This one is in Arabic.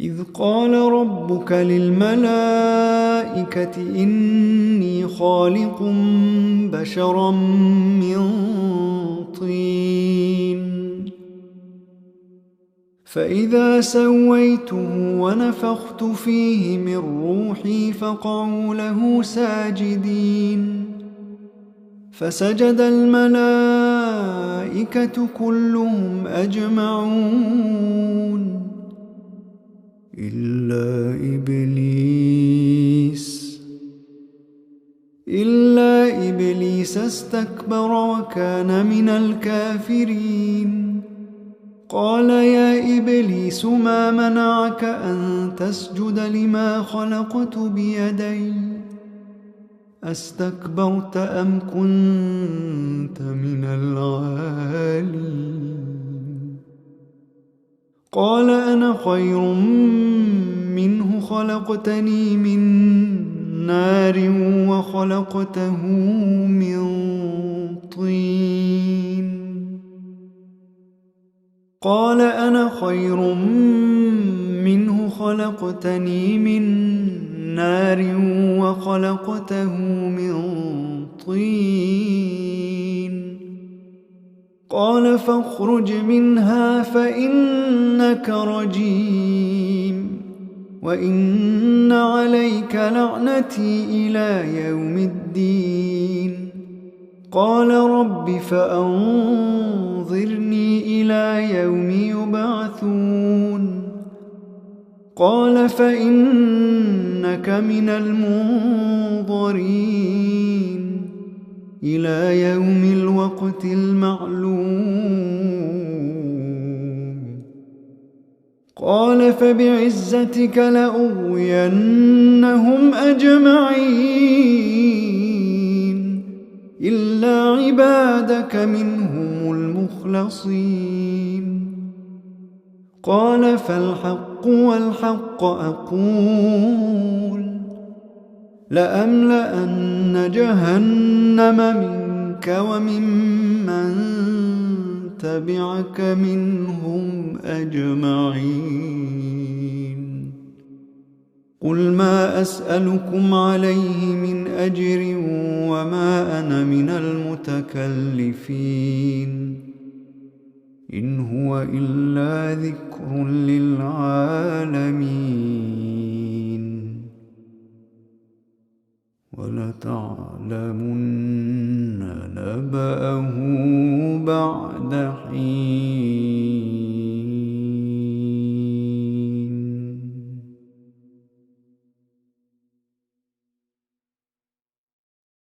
إذ قال ربك للملائكة إني خالق بشرا من طين فإذا سويته ونفخت فيه من روحي فقعوا له ساجدين فسجد الملائكة كلهم أجمعون إلا إبليس استكبر وكان من الكافرين قال يا إبليس ما منعك أن تسجد لما خلقت بيدي أستكبرت أم كنت من العالين قال أنا خير منه خلقتني من نار وخلقته من طين قال أنا خير منه خلقتني من نار وخلقته من طين قال فاخرج منها فإنك رجيم وإن عليك لعنتي إلى يوم الدين قال رب فأنظرني إلى يوم يبعثون قال فإنك من المنظرين إلى يوم الوقت المعلوم قال فبعزتك لأغوينهم أجمعين إلا عبادك منهم المخلصين قال فالحق والحق أقول لأملأن جهنم منك وممن تبعك منهم أجمعين قل ما أسألكم عليه من أجر وما أنا من المتكلفين إن هو إلا ذكر للعالمين ولتعلمن نبأه بعد حين